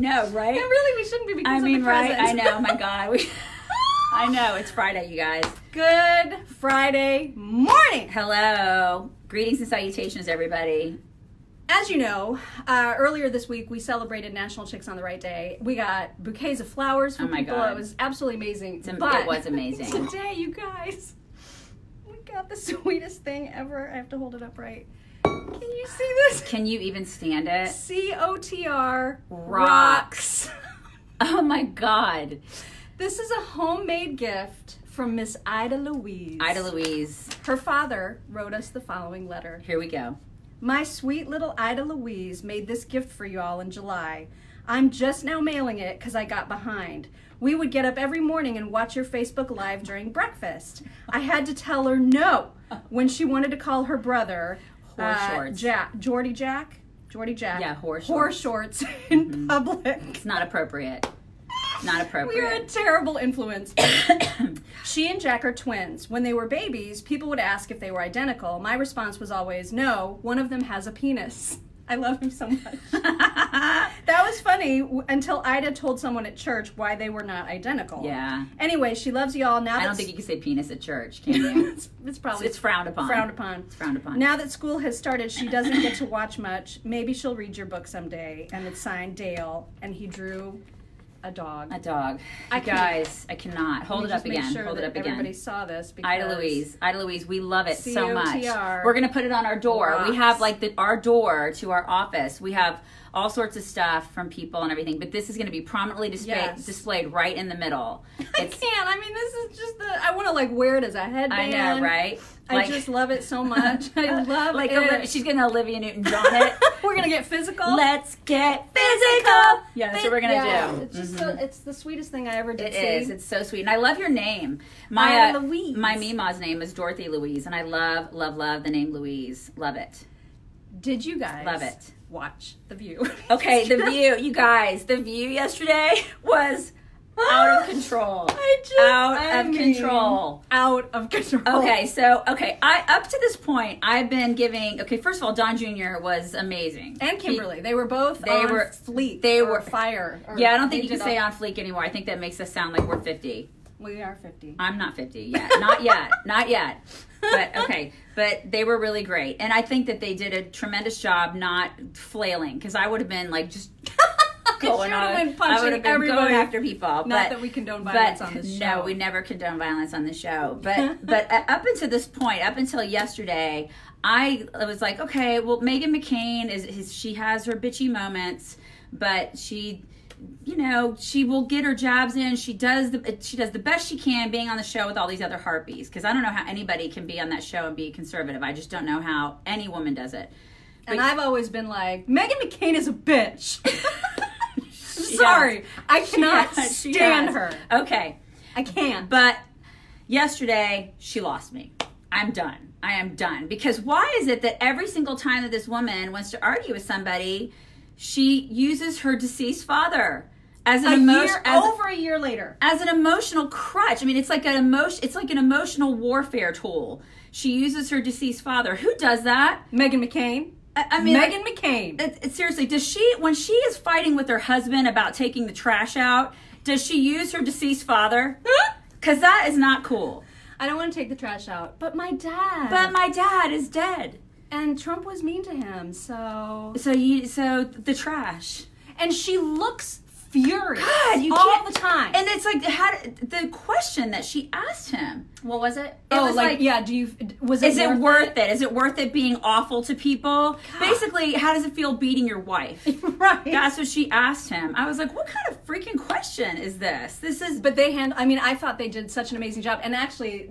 No, right? And really, we shouldn't be because I mean, of the right? presents. I know. My God. I know. It's Friday, you guys. Good Friday morning. Hello. Greetings and salutations, everybody. As you know, earlier this week we celebrated National Chicks on the Right Day. We got bouquets of flowers from people. God. It was absolutely amazing. It was amazing. Today, you guys, we got the sweetest thing ever. I have to hold it up right. Can you see this? Can you even stand it? COTR Rocks. Oh my God. This is a homemade gift from Miss Ida Louise. Ida Louise. Her father wrote us the following letter. Here we go. My sweet little Ida Louise made this gift for y'all in July. I'm just now mailing it because I got behind. We would get up every morning and watch your Facebook Live during breakfast. I had to tell her no when she wanted to call her brother Shorts. Jordy Jack. Yeah, Horse shorts in public. It's not appropriate. Not appropriate. We are a terrible influence. She and Jack are twins. When they were babies, people would ask if they were identical. My response was always, no, one of them has a penis. I love him so much. That was funny until Ida told someone at church why they were not identical. Yeah. Anyway, she loves y'all. Now I don't think you can say penis at church, can you? it's probably it's frowned upon. Frowned upon. It's frowned upon. Now that school has started, she doesn't get to watch much. Maybe she'll read your book someday. And it's signed Dale, and he drew a dog. A dog. I Guys, I cannot. Hold it up again. Sure Hold it up again. Everybody saw this. Ida Louise, we love it so much. COTR. We're gonna put it on our door. Rocks. We have like our door to our office. We have all sorts of stuff from people and everything, but this is gonna be prominently displayed right in the middle. I can't. I mean, this is just I want to like wear it as a headband. I know, right? I just love it so much. I love it. She's gonna Olivia Newton-John it. We're gonna get physical. Let's get physical. Yeah, that's what we're gonna do. It's just it's the sweetest thing I ever did. It is. It's so sweet, and I love your name. Ida Louise. My Mima's name is Dorothy Louise, and I love the name Louise. Love it. Did you guys love it? Watch The View. Okay, The View, you guys. The View yesterday was out of control. Out of control. Okay, so I up to this point I've been giving. First of all, Don Jr. was amazing, and Kimberly. They were both on fleek. They were fire. Yeah, I don't think you can say on fleek anymore. I think that makes us sound like we're 50. We are 50. I'm not 50 yet. Not yet. Not yet. But okay. But they were really great, and I think that they did a tremendous job not flailing, because I would have been like just. Going on. I would have been going after people. Not that we condone violence on this show. No, we never condone violence on the show. But up until this point, up until yesterday, I was like, okay, well, Meghan McCain she has her bitchy moments, but she will get her jabs in. She does the best she can being on the show with all these other harpies, because I don't know how anybody can be on that show and be conservative. I just don't know how any woman does it. And I've always been like, Meghan McCain is a bitch. Sorry, I cannot stand her. Okay. I can't. But yesterday, she lost me. I'm done. I am done. Because why is it that every single time that this woman wants to argue with somebody, she uses her deceased father as an over a year later, as an emotional crutch? I mean, it's like an emotional warfare tool. She uses her deceased father. Who does that? Meghan McCain. I mean, Meghan McCain. Seriously, does she, when she is fighting with her husband about taking the trash out, does she use her deceased father? Because that is not cool. I don't want to take the trash out, but my dad. But my dad is dead, and Trump was mean to him. So the trash, and she looks furious. God, you all can't, the time. And it's like the question that she asked him. What was it? It was like, yeah. Is it worth it? Is it worth it being awful to people? God. Basically, how does it feel beating your wife? Right. That's what she asked him. I was like, what kind of freaking question is this? But I thought they did such an amazing job. And actually,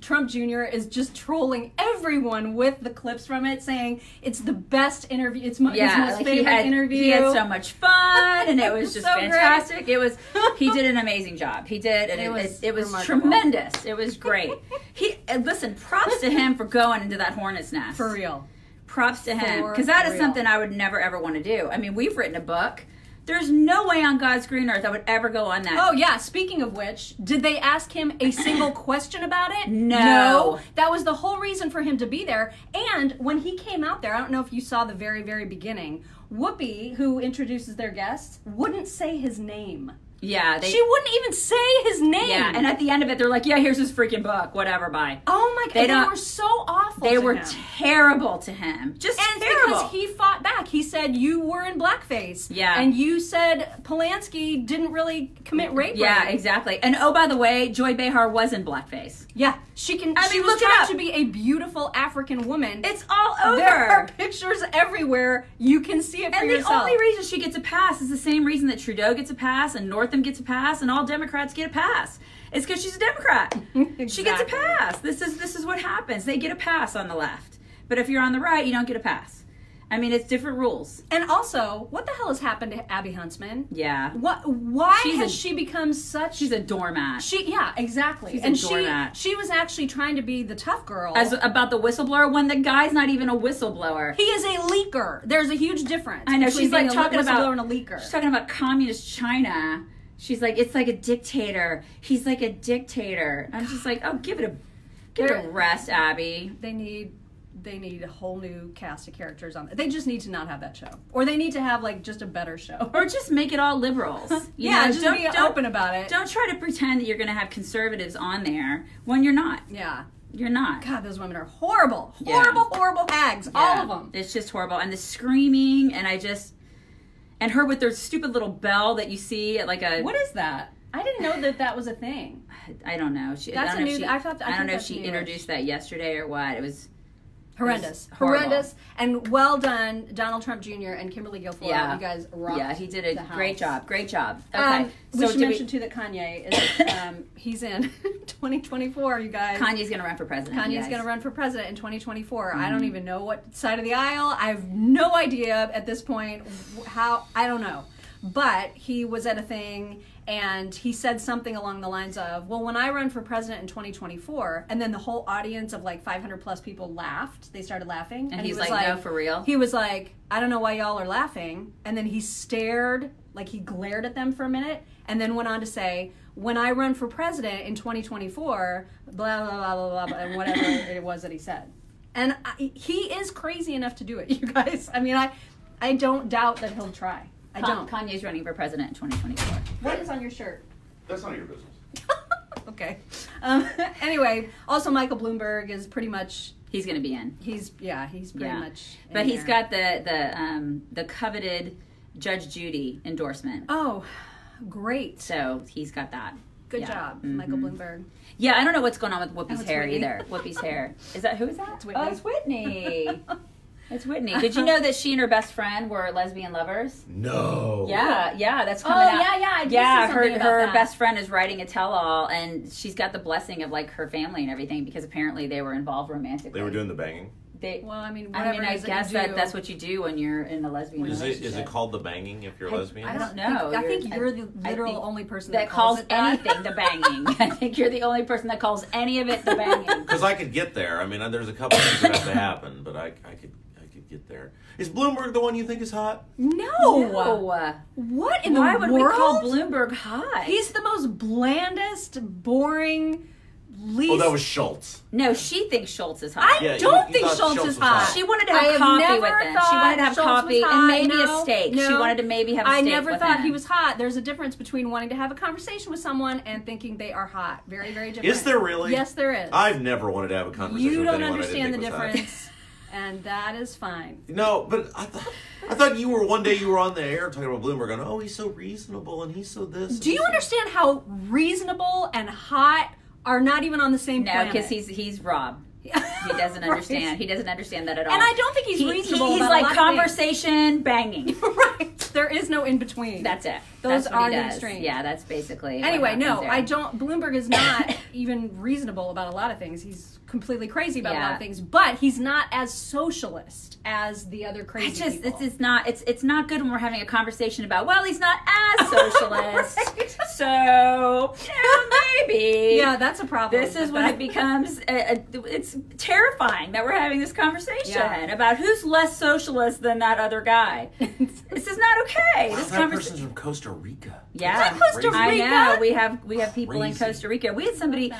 Trump Jr. is just trolling everyone with the clips from it, saying it's the best interview. It's his most favorite interview. He had so much fun, and it was just so fantastic. Great. He did an amazing job. He did, and it was tremendous. It was great. Listen, props to him for going into that hornet's nest. For real. Props to him, because that is something I would never ever want to do. I mean, we've written a book. There's no way on God's green earth I would ever go on that. Oh, yeah. Speaking of which, did they ask him a single question about it? No. That was the whole reason for him to be there. And when he came out there, I don't know if you saw the very, very beginning, Whoopi, who introduces their guests, wouldn't say his name. Yeah, She wouldn't even say his name. Yeah, and at the end of it, they're like, "Yeah, here's his freaking book. Whatever, bye." Oh my god, they were so awful. They were him. terrible to him. Just and terrible. Because he fought back. He said you were in blackface. Yeah. And you said Polanski didn't really commit rape. Yeah, exactly. And oh, by the way, Joy Behar was in blackface. Yeah, she can. I mean, she was look it trying up. to be a beautiful African woman. It's all over. There are pictures everywhere. You can see it for and yourself. And the only reason she gets a pass is the same reason that Trudeau gets a pass and Northam gets a pass and all Democrats get a pass. It's because she's a Democrat. Exactly. She gets a pass. This is what happens. They get a pass on the left. But if you're on the right, you don't get a pass. I mean, it's different rules. And also, what the hell has happened to Abby Huntsman? Yeah. Why has she become such... She's a doormat. Yeah, exactly. She's a doormat. She was actually trying to be the tough girl. About the whistleblower, when the guy's not even a whistleblower. He is a leaker. There's a huge difference. I know. She's like talking about... and a leaker. She's talking about communist China. She's like, it's like a dictator. He's like a dictator. I'm just like, oh, give it a rest, Abby. They need a whole new cast of characters on it. They just need to not have that show. Or they need to have, like, just a better show. Or just make it all liberals. Just be open about it. Don't try to pretend that you're going to have conservatives on there when you're not. Yeah. You're not. God, those women are horrible. Horrible hags. Yeah. All of them. It's just horrible. And the screaming, and her with their stupid little bell that you see at like a... What is that? I didn't know that was a thing. I don't know. I don't know if she introduced that yesterday or what. It was... Horrendous. And well done, Donald Trump Jr. and Kimberly Guilfoyle. Yeah. You guys rocked. Yeah, he did a great job. Okay. We should mention, too, that Kanye is, he's in 2024, you guys. Kanye's going to run for president. Kanye's going to run for president in 2024. Mm-hmm. I don't even know what side of the aisle. I have no idea at this point how. I don't know. But he was at a thing, and he said something along the lines of, well, when I run for president in 2024, and then the whole audience of like 500 plus people laughed. They started laughing. And he's like, no, for real? He was like, I don't know why y'all are laughing. And then he stared, like he glared at them for a minute, and then went on to say, when I run for president in 2024, blah, blah, blah, blah, blah, and whatever it was that he said. And he is crazy enough to do it, you guys. I mean, I don't doubt that he'll try. I don't. Kanye's running for president in 2024. What is on your shirt? That's none of your business. Okay. Anyway, also Michael Bloomberg is pretty much... He's going to be in. He's pretty much in But he's there. got the coveted Judge Judy endorsement. Oh, great. So he's got that. Good job, Michael Bloomberg. Yeah, I don't know what's going on with Whoopi's hair Whitney. either. Whoopi's hair. Who is that? It's Whitney. Oh, it's Whitney. It's Whitney. Did you know that she and her best friend were lesbian lovers? No. Yeah, that's coming out. I did see something about her that. best friend is writing a tell-all, and she's got the blessing of like her family and everything because apparently they were involved romantically. They were doing the banging? I guess that's what you do when you're in a lesbian relationship. Is it called the banging if you're lesbian? I don't know. I think you're the literal only person that calls anything the banging. I think you're the only person that calls any of it the banging. Because I could get there. I mean, there's a couple things that have to happen, but I could get there. Is Bloomberg the one you think is hot? No. What in the world? Why would we call Bloomberg hot? He's the most blandest, boring, least... Oh, that was Schultz. No, she thinks Schultz is hot. I don't think Schultz is hot. She wanted to have coffee with him. She wanted to have coffee and maybe a steak. She wanted to maybe have a steak with him. I never thought he was hot. There's a difference between wanting to have a conversation with someone and thinking they are hot. Very, very different. Is there really? Yes, there is. I've never wanted to have a conversation you with anyone don't understand the I didn't think was difference. And that is fine. No, but I thought you were one day you were on the air talking about Bloomberg going, oh, he's so reasonable and he's so this. Do you understand how reasonable and hot are not even on the same planet? No, because he's Rob. He doesn't understand. Right. He doesn't understand that at all. And I don't think he's reasonable. He's about like a lot conversation banging. Right. There is no in between. That's it. Those are the extremes. Yeah, that's basically. Anyway, no, there. I don't. Bloomberg is not even reasonable about a lot of things. He's completely crazy about a lot of things, but he's not as socialist as the other crazy people. It's not good when we're having a conversation about, well, he's not as socialist. Right. So, maybe. Yeah, that's a problem. This is when it becomes, it's terrifying that we're having this conversation about who's less socialist than that other guy. This is not okay. Wow, This that person's from Costa Rica. Yeah, Costa Rica? I know. We have people in Crazy. Costa Rica. We had somebody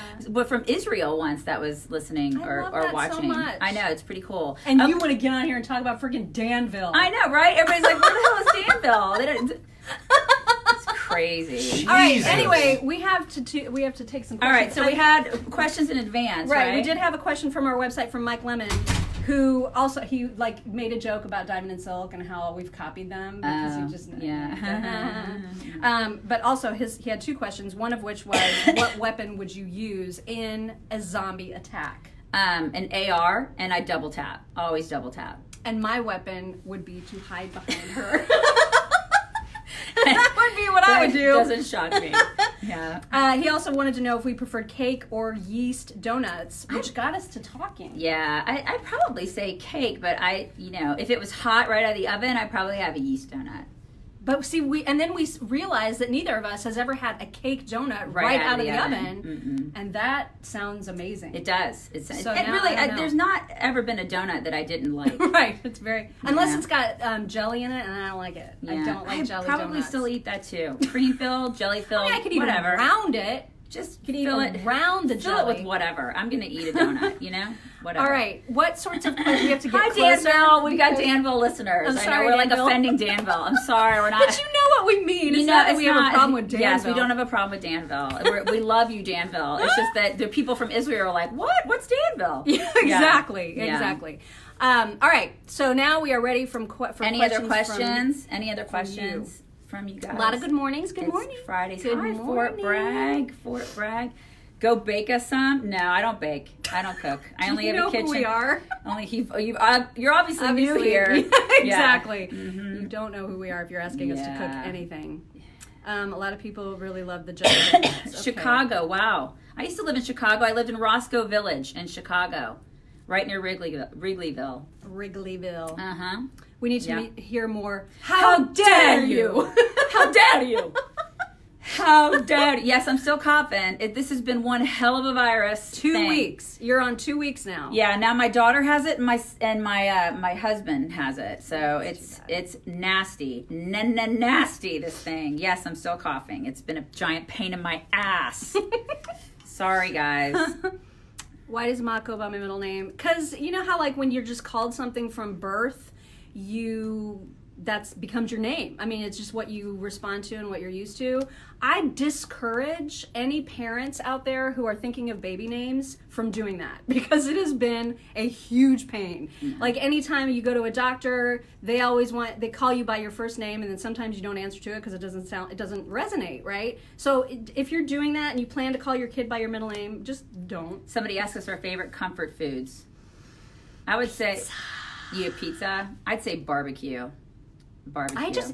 from Israel once that was listening I or love that so watching. much. I know, it's pretty cool. And you want to get on here and talk about freaking Danville. I know, right? Everybody's like, where the hell is Danville? They don't, it's crazy. All right. Jesus. Anyway, we have to take some questions. All right, so we had questions in advance, right? We did have a question from our website from Mike Lemon, who also made a joke about Diamond and Silk and how we've copied them because he just but also he had two questions. One of which was, what weapon would you use in a zombie attack? An AR, and I double tap. Always double tap. And my weapon would be to hide behind her. That would be what I would do. Doesn't shock me. Yeah. He also wanted to know if we preferred cake or yeast donuts, which got us to talking. Yeah, I'd probably say cake, but if it was hot right out of the oven, I'd probably have a yeast donut. But see, we realized that neither of us has ever had a cake donut right out of the oven. And that sounds amazing. It does. So it now really, I don't know. There's not ever been a donut that I didn't like. Right, it's very unless it's got jelly in it, and I don't like it. Yeah. I don't like jelly donuts. I'd probably still eat that too. Cream filled, jelly filled, I could even whatever. round it. Just Could fill even it, round the fill jelly. it with whatever. I'm gonna eat a donut. Whatever. All right, what sorts of questions we have to get Hi closer? Danville, we've got Danville listeners. I'm I sorry, know we're like Danville. offending Danville. I'm sorry, we're not. But you know what we mean. It's not that we have a problem with Danville. Yes, we don't have a problem with Danville. We love you, Danville. It's just that the people from Israel are like, what? What's Danville? Yeah, exactly. Yeah. Exactly. All right, so now we are ready for Any other questions? Any other you. questions from you guys? A lot of good mornings. Good It's morning. Friday. Good Hi, morning. Fort Bragg. Go bake us some. No, I don't bake. I don't cook. I only you have know a kitchen. Who we are? You're obviously new here. Exactly. Yeah. Mm-hmm. You don't know who we are if you're asking us to cook Yeah. anything. A lot of people really love the jelly donuts. Okay. Chicago. Wow. I used to live in Chicago. I lived in Roscoe Village in Chicago, right near Wrigleyville. Wrigleyville. Uh huh. We need to hear more. How dare you? How dare you? How dare you? Yes, I'm still coughing. This has been one hell of a virus. 2 weeks. You're on 2 weeks now. Yeah, now my daughter has it, and my husband has it. So it's nasty, nasty. This thing. Yes, I'm still coughing. It's been a giant pain in my ass. Sorry, guys. Why does Mott go by my middle name? Because you know how when you're just called something from birth, that becomes your name. I mean, it's just what you respond to and what you're used to. I discourage any parents out there who are thinking of baby names from doing that because it has been a huge pain. Mm-hmm. Like anytime you go to a doctor, they call you by your first name, and then sometimes you don't answer to it because it doesn't resonate, right? So if you're doing that and you plan to call your kid by your middle name, just don't. Somebody asked us our favorite comfort foods. I would say pizza. I'd say barbecue.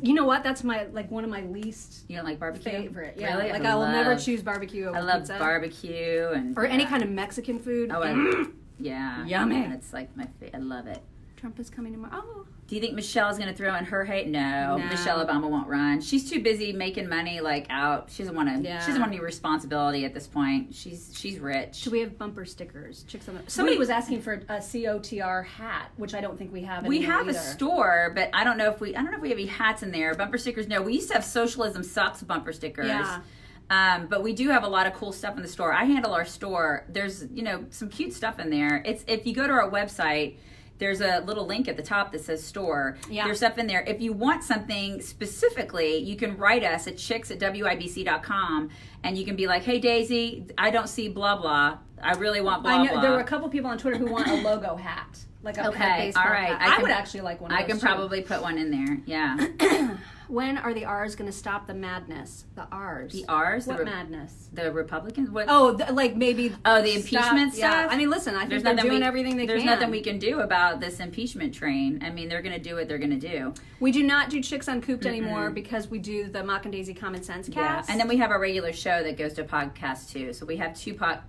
You know what? That's my one of my least. You don't like barbecue? Favorite, yeah. Really? I will never choose barbecue over I love pizza. barbecue or any kind of Mexican food. Oh, yeah. Yummy. It's like my favorite. I love it. Trump is coming tomorrow. Oh. Do you think Michelle's going to throw in her hate? No. Michelle Obama won't run. She's too busy making money out. She doesn't want to. She doesn't want any responsibility at this point. She's rich. Do we have bumper stickers? Chicks on the... Somebody was asking for a COTR hat, which I don't think we have. We have either. a store, but I don't know if we have any hats in there. Bumper stickers. No, we used to have Socialism Sucks bumper stickers. Yeah. But we do have a lot of cool stuff in the store. I handle our store. There's some cute stuff in there. If you go to our website, there's a little link at the top that says store. Yeah. There's stuff in there. If you want something specifically, you can write us at chicks@wibc.com, and you can be like, hey, Daisy, I don't see blah, blah. I really want blah, blah. There were a couple people on Twitter who want a logo hat. Like a baseball all right. hat. I would actually like one of those, I can probably put one in there, yeah. When are the R's going to stop the madness? The R's. The R's? What madness? The Republicans? What? Oh, maybe... Oh, the impeachment stuff? Yeah. I mean, listen, I think they're doing everything they can. There's nothing we can do about this impeachment train. I mean, they're going to do what they're going to do. We do not do Chicks Uncooped anymore because we do the Mock and Daisy Common Sense cast. Yeah, and then we have a regular show that goes to podcast too. So we have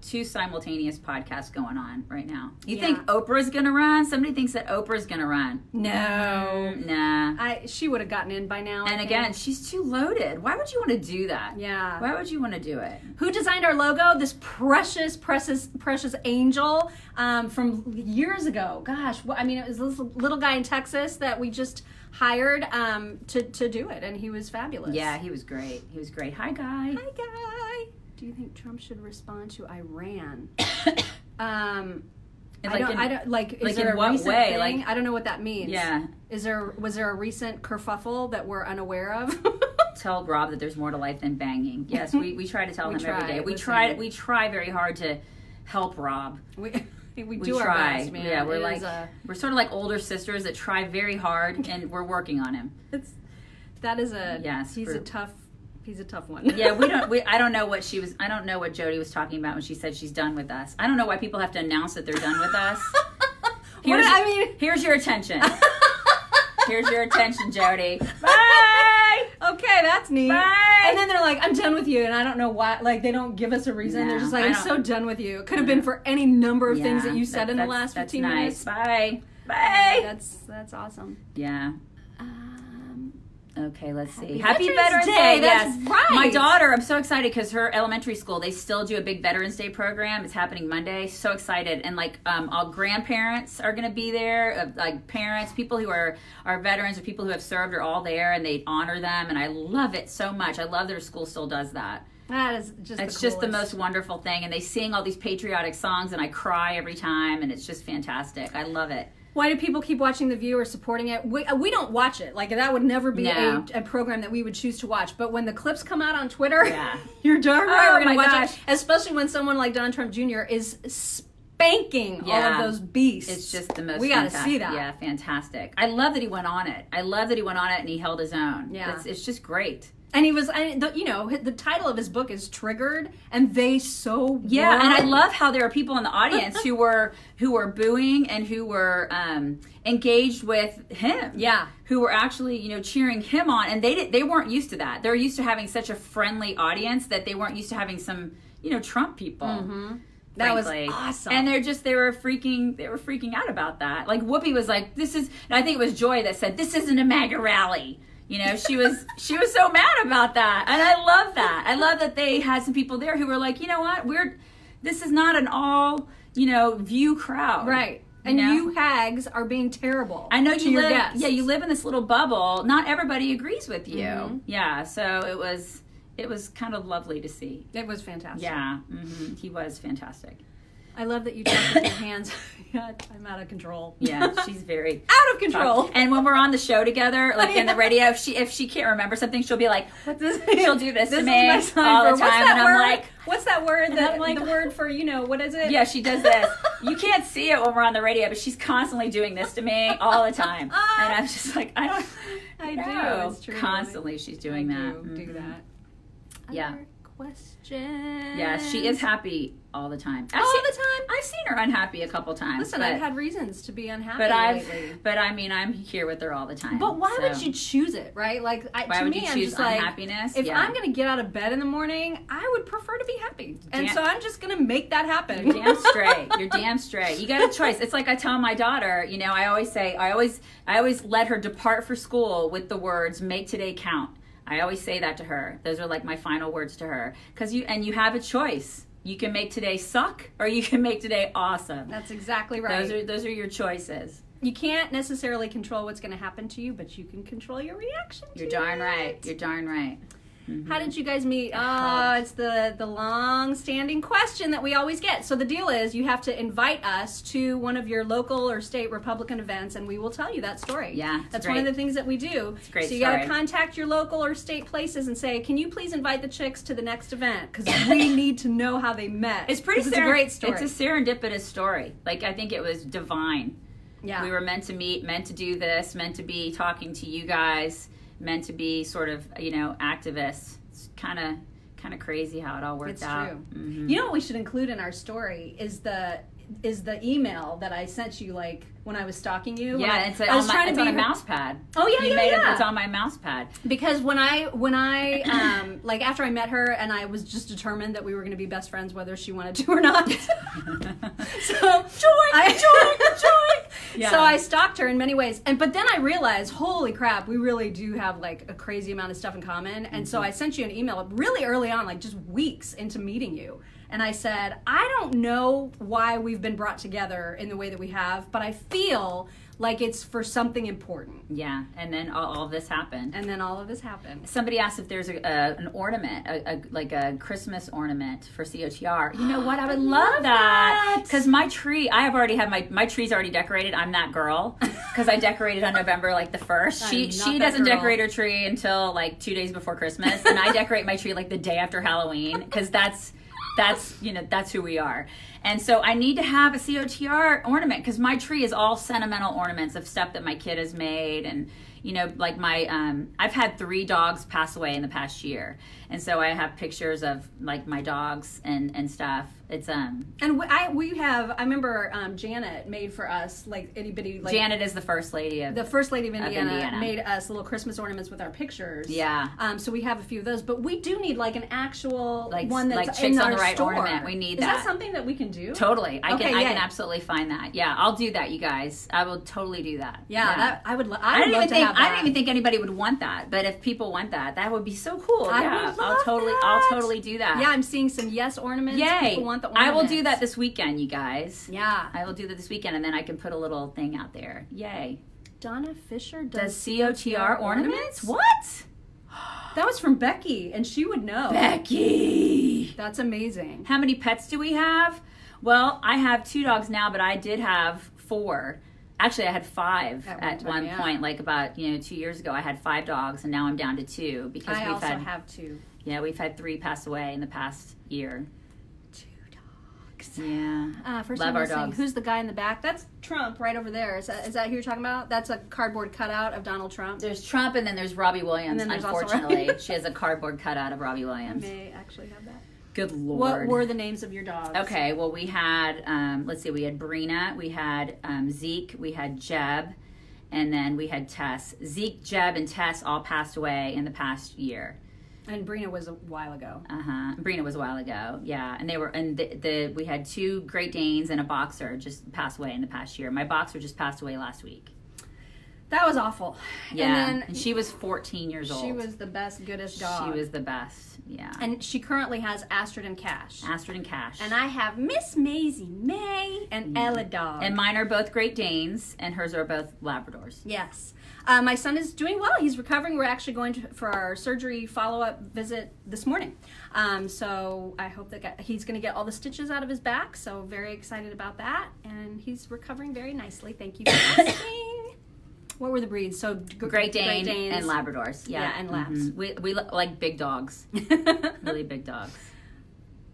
two simultaneous podcasts going on right now. You think Oprah's going to run? Somebody thinks that Oprah's going to run. No. Nah. She would have gotten in by now. And again, she's too loaded. Why would you want to do that? Yeah. Why would you want to do it? Who designed our logo? This precious angel from years ago. Gosh, I mean, it was this little guy in Texas that we just hired to do it, and he was fabulous. Yeah, he was great. He was great. Hi, guy. Hi, guy. Do you think Trump should respond to Iran? Is there in a what recent way? thing? Like, I don't know what that means. Yeah. Was there a recent kerfuffle that we're unaware of? Tell Rob that there's more to life than banging. Yes, we try to tell him every day. We try very hard to help Rob. We do our best, man. Yeah, we're sort of like older sisters that try very hard, and we're working on him. He's a tough one. Yeah, I don't know what Jody was talking about when she said she's done with us. I don't know why people have to announce that they're done with us. Here's your attention. Here's your attention, Jody. Bye. Okay, that's neat. Bye. And then they're like, I'm done with you, and I don't know why. Like, they don't give us a reason. No, they're just like, I'm so done with you. It could have been for any number of things that you said in the last 15 minutes. Bye. Bye. That's awesome. Yeah. Okay, let's see. Happy Veterans Day. That's right. My daughter, I'm so excited because her elementary school, they still do a big Veterans Day program. It's happening Monday. So excited. And all grandparents are going to be there, like parents, people who are veterans or people who have served are all there, and they honor them. And I love it so much. I love that her school still does that. That is just the most wonderful thing. And they sing all these patriotic songs, and I cry every time, and it's just fantastic. I love it. Why do people keep watching The View or supporting it? We don't watch it. Like, that would never be a program that we would choose to watch. But when the clips come out on Twitter, you're darn right we're going to watch it. Especially when someone like Donald Trump Jr. is spanking all of those beasts. It's just the most We got to see that. Yeah, fantastic. I love that he went on it. And he held his own. Yeah. It's just great. And he was, the title of his book is Triggered, and they so yeah. And I love how there are people in the audience who were booing and who were engaged with him. Yeah, who were actually cheering him on, and they weren't used to that. They're used to having such a friendly audience that they weren't used to having some Trump people. Mm-hmm. That was awesome. And they were freaking out about that. Like Whoopi was like, and I think it was Joy that said, "This isn't a MAGA rally." She was so mad about that. And I love that. I love that they had some people there who were like, you know what? This is not an all, View crowd. Right. And you hags are being terrible. I know you live. Guests. Yeah, you live in this little bubble. Not everybody agrees with you. Mm-hmm. Yeah, so it was kind of lovely to see. It was fantastic. Yeah, he was fantastic. I love that you talk with your hands. I'm out of control. Yeah, she's very out of control. And when we're on the show together, like in the radio, if she can't remember something, she'll be like, she'll do this to me all the time, and I'm like, what's that word? The word for what is it? Yeah, she does this. You can't see it when we're on the radio, but she's constantly doing this to me all the time, and I'm just like, I do. It's true. Constantly, she's doing that. Do that. Yeah. Other question. Yeah, she is happy all the time. I've seen her unhappy a couple times. Listen, I've had reasons to be unhappy lately. But I mean, I'm here with her all the time. But why would you choose it, right? Like, why would you choose unhappiness? If I'm going to get out of bed in the morning, I would prefer to be happy. And so I'm just going to make that happen. You're damn straight. You're damn straight. You got a choice. It's like I tell my daughter, I always let her depart for school with the words, "Make today count." I always say that to her. Those are like my final words to her. Because you have a choice. You can make today suck, or you can make today awesome. That's exactly right. Those are your choices. You can't necessarily control what's going to happen to you, but you can control your reaction to it. You're darn right. You're darn right. Mm-hmm. How did you guys meet? It's the long-standing question that we always get. So the deal is you have to invite us to one of your local or state Republican events, and we will tell you that story. Yeah, that's one of the things that we do. It's a great so you got to contact your local or state places and say, can you please invite the chicks to the next event? Because we need to know how they met. It's pretty. It's a great story. It's a serendipitous story. Like, I think it was divine. Yeah, we were meant to meet, meant to do this, meant to be talking to you guys, meant to be sort of activists. It's kind of crazy how it all worked out. It's true. Mm-hmm. You know what we should include in our story is the email that I sent you like when I was stalking you. Yeah, it's on a mouse pad. Oh yeah, It's on my mouse pad. Because when I like after I met her and I was just determined that we were going to be best friends whether she wanted to or not. So joy. Yeah. So I stalked her in many ways, but then I realized, holy crap, we really do have like a crazy amount of stuff in common. And so I sent you an email really early on, like just weeks into meeting you. And I said, I don't know why we've been brought together in the way that we have, but I feel like it's for something important. Yeah, and then all of this happened. Somebody asked if there's an ornament, like a Christmas ornament for COTR. You know what? I would love that. Because my tree, I have already had my tree's already decorated. I'm that girl. Because I decorated on November like the 1st. She doesn't decorate her tree until like 2 days before Christmas. And I decorate my tree like the day after Halloween. Because that's who we are. And so I need to have a COTR ornament because my tree is all sentimental ornaments of stuff that my kid has made. And, you know, like I've had 3 dogs pass away in the past year. And so I have pictures of like my dogs and stuff. It's and I remember Janet made for us like itty bitty. Like, Janet is the first lady of Indiana. Made us little Christmas ornaments with our pictures. Yeah. So we have a few of those, but we do need like an actual one that's like in chicks our on the right store. ornament. We need that. Is that something that we can do? Totally. I can absolutely find that. Yeah, I'll do that, you guys. I will totally do that. Yeah. I would. I don't even think anybody would want that, but if people want that, that would be so cool. I'll totally do that. Yeah, I'm seeing some ornaments. Yay! People want the ornaments. I will do that this weekend, you guys. Yeah, I will do that this weekend, and then I can put a little thing out there. Yay! Donna Fisher does COTR ornaments? What? That was from Becky, and she would know. Becky! That's amazing. How many pets do we have? Well, I have 2 dogs now, but I did have 4. Actually, I had 5 at one point. Like about 2 years ago, I had 5 dogs, and now I'm down to 2 because I also have 2. Yeah, we've had 3 pass away in the past year. 2 dogs. Yeah. First love time our listening. dogs. Who's the guy in the back? That's Trump right over there. Is that who you're talking about? That's a cardboard cutout of Donald Trump. There's Trump, and then there's Robbie Williams. And then unfortunately, she has a cardboard cutout of Robbie Williams. I may actually have that. Good Lord. What were the names of your dogs? Okay, well, we had, let's see, we had Brina, we had Zeke, we had Jeb, and then we had Tess. Zeke, Jeb, and Tess all passed away in the past year. And Brina was a while ago. Brina was a while ago, yeah. And they were, and we had 2 Great Danes and a boxer just passed away in the past year. My boxer just passed away last week. That was awful. Yeah, and she was 14 years old. She was the best, goodest dog. She was the best, yeah. And she currently has Astrid and Cash. And I have Miss Maisie May and Ella Dog. And mine are both Great Danes, and hers are both Labradors. Yes. My son is doing well. He's recovering. We're actually going for our surgery follow-up visit this morning. So I hope that he's going to get all the stitches out of his back. So very excited about that. And he's recovering very nicely. Thank you for asking. What were the breeds? So Great Danes and Labradors. Yeah, and Labs. Mm-hmm. We like big dogs. Really big dogs.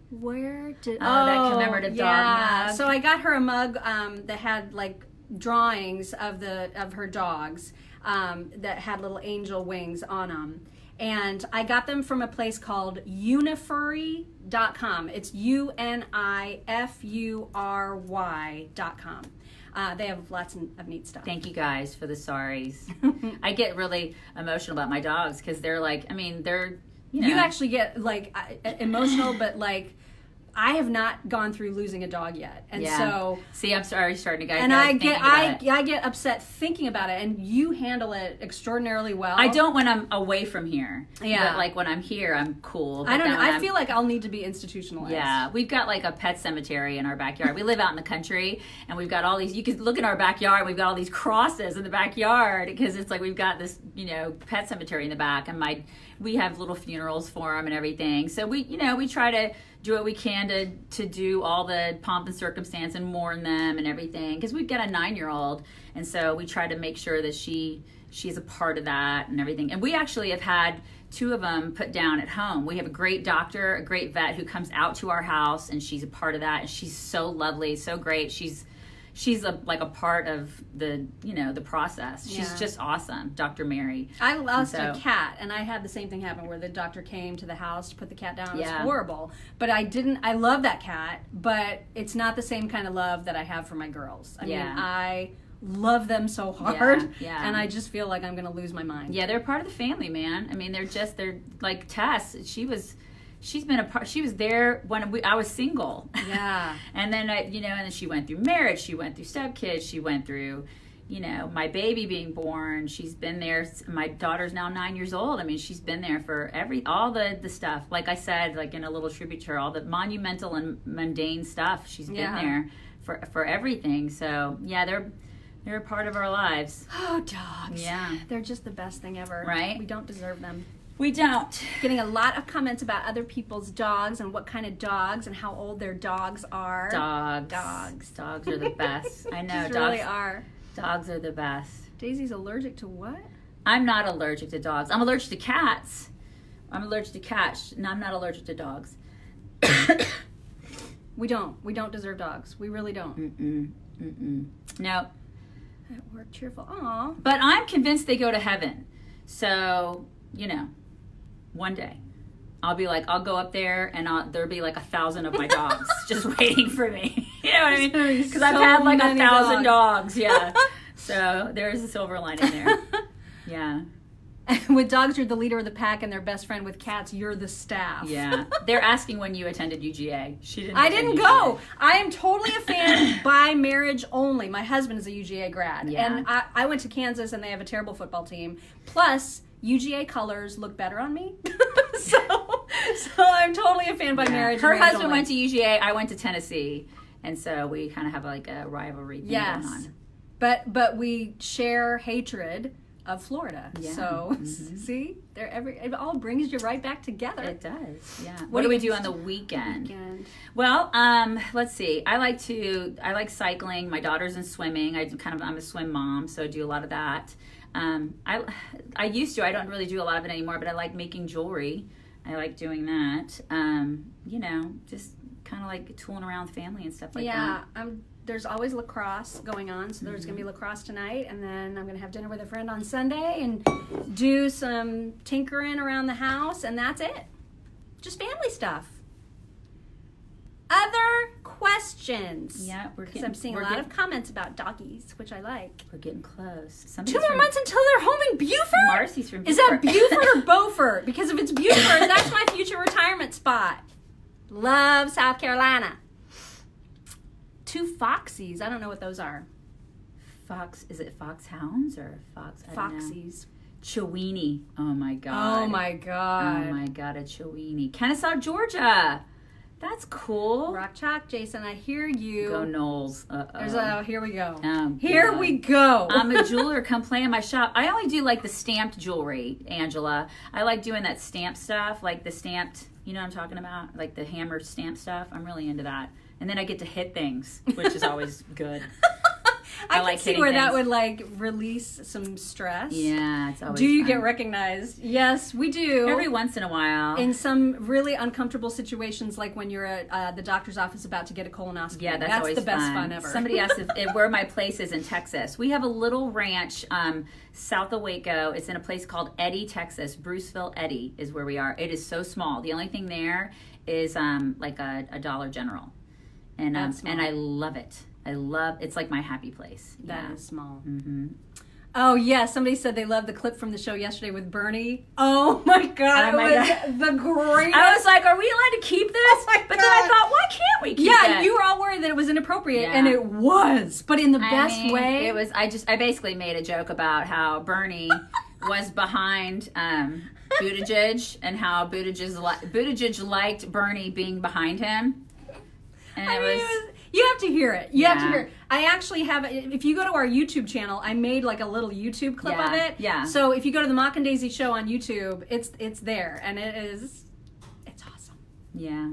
Where did that commemorative dog mug. So I got her a mug that had like drawings of her dogs that had little angel wings on them. And I got them from a place called Unifury.com. It's UNIFURY.com. They have lots of neat stuff. Thank you guys for the sorries. I get really emotional about my dogs because they're like, I mean, they're, You actually get like emotional, but like, I have not gone through losing a dog yet, and so see, I'm sorry, starting to get. And I get upset thinking about it, and you handle it extraordinarily well. I don't when I'm away from here. Yeah, but like when I'm here, I'm cool. I don't know. I feel like I'll need to be institutionalized. Yeah, we've got like a pet cemetery in our backyard. We live out in the country, and we've got all these. You can look in our backyard. We've got all these crosses in the backyard because it's like we've got this, pet cemetery in the back, and we have little funerals for them and everything. So we try to do what we can to do all the pomp and circumstance and mourn them and everything, because we've got a 9-year-old, and so we try to make sure that she's a part of that and everything. And we actually have had 2 of them put down at home. We have a great doctor, a great vet who comes out to our house, and she's a part of that, and she's so lovely, so great. She's like a part of the the process. She's just awesome, Dr. Mary. I lost a cat, and I had the same thing happen where the doctor came to the house to put the cat down. It was horrible, but I love that cat, but it's not the same kind of love that I have for my girls. I mean, I love them so hard. Yeah. And I just feel like I'm going to lose my mind. Yeah, they're part of the family, man. I mean, they're like Tess. She was there when I was single. Yeah. And then and then she went through marriage. She went through stepkids. She went through, my baby being born. She's been there. My daughter's now 9 years old. I mean, she's been there for all the stuff. Like I said, like in a little tribute to her, all the monumental and mundane stuff. She's been there for everything. So yeah, they're a part of our lives. Oh, dogs. Yeah. They're just the best thing ever. Right? We don't deserve them. We don't. Getting a lot of comments about other people's dogs and what kind of dogs and how old their dogs are. Dogs are the best. I know. Dogs dogs really are. Dogs are the best. Daisy's allergic to what? I'm not allergic to dogs. I'm allergic to cats. I'm allergic to cats, and I'm not allergic to dogs. We don't deserve dogs. We really don't. No. At work, cheerful. Aw. But I'm convinced they go to heaven. So, one day I'll go up there and there'll be like 1,000 of my dogs just waiting for me. You know what I mean? Because I've had like 1,000 dogs. Yeah. So there's a silver lining there. Yeah. With dogs, you're the leader of the pack, and their best friend. With cats, you're the staff. Yeah. They're asking when you attended UGA. I didn't go. I am totally a fan by marriage only. My husband is a UGA grad. Yeah. And I went to Kansas, and they have a terrible football team. Plus, UGA colors look better on me. so I'm totally a fan by marriage. Her husband went to UGA. I went to Tennessee. And so we kind of have like a rivalry thing going on. But we share hatred of Florida. Yeah. So, see? It all brings you right back together. It does, yeah. What do we do on the weekend? Well, let's see. I like cycling. My daughter's in swimming. I'm a swim mom, so I do a lot of that. I used to. I don't really do a lot of it anymore, but I like making jewelry. I like doing that. Just kind of like tooling around with family and stuff like that. Yeah, there's always lacrosse going on, so there's going to be lacrosse tonight, and then I'm going to have dinner with a friend on Sunday and do some tinkering around the house, and that's it. Just family stuff. Other questions? Yeah, because I'm seeing a lot of comments about doggies, which I like. We're getting close. 2 more months until they're home in Buford? Marcy's from Buford. Is that Buford or Beaufort? Because if it's Buford, that's my future retirement spot. Love South Carolina. 2 foxies. I don't know what those are. Is it foxhounds or fox? Foxies. Chewini. Oh my god. Oh my god. Oh my god, a Chewini. Kennesaw, Georgia. That's cool. Rock chalk, Jason. I hear you. Go Knowles. Here we go. Here we go. I'm a jeweler. Come play in my shop. I only do like the stamped jewelry, Angela. I like doing that stamped stuff, like the stamped. You know what I'm talking about? Like the hammer stamp stuff. I'm really into that. And then I get to hit things, which is always good. I like can see where that would like release some stress. Yeah, it's always Do you fun. get recognized? Yes, we do. Every once in a while. In some really uncomfortable situations, like when you're at the doctor's office about to get a colonoscopy. Yeah, that's always the best fun ever. Somebody asked where my place is in Texas. We have a little ranch south of Waco. It's in a place called Eddy, Texas. Bruceville, Eddy is where we are. It is so small. The only thing there is like a Dollar General. And I love it. It's like my happy place. That is small. Mm-hmm. Oh, yeah. Somebody said they loved the clip from the show yesterday with Bernie. Oh, my God. It was the greatest. I was like, are we allowed to keep this? Oh, my God. But then I thought, why can't we keep it? Yeah, you were all worried that it was inappropriate, and it was. But in the best way. It was. I basically made a joke about how Bernie was behind Buttigieg and how Buttigieg liked Bernie being behind him. And you have to hear it. You have to hear it. I actually have, if you go to our YouTube channel, I made like a little YouTube clip of it. Yeah. So if you go to the Mock and Daisy show on YouTube, it's there, and it's awesome. Yeah.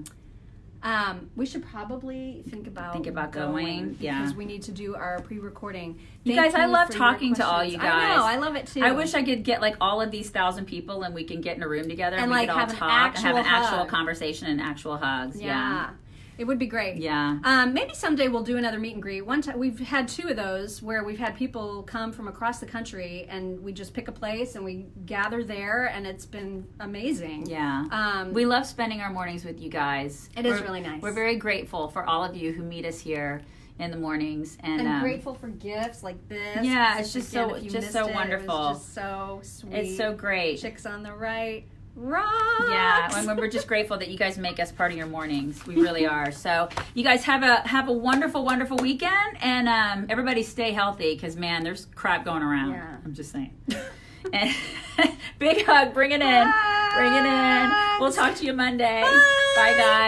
We should probably think about going. Yeah. Because we need to do our pre-recording. You guys, I love talking to all you guys. I know, I love it too. I wish I could get like all of these 1,000 people and we can get in a room together and we like could all have talk and have an actual hug. conversation and actual hugs. Yeah. It would be great. Yeah. Maybe someday we'll do another meet and greet. One time we've had 2 of those where we've had people come from across the country and we just pick a place and we gather there, and it's been amazing. Yeah. We love spending our mornings with you guys. It is really nice. We're very grateful for all of you who meet us here in the mornings. And grateful for gifts like this. Yeah, it's just Again, so if you just missed so it, wonderful. It was just so sweet. It's so great. Chicks on the right. Rocks. Yeah, and we're just grateful that you guys make us part of your mornings. We really are. So you guys have a wonderful, wonderful weekend, and everybody stay healthy because man, there's crap going around. Yeah. I'm just saying. And big hug. Bring it in. Bring it in. We'll talk to you Monday. Bye guys.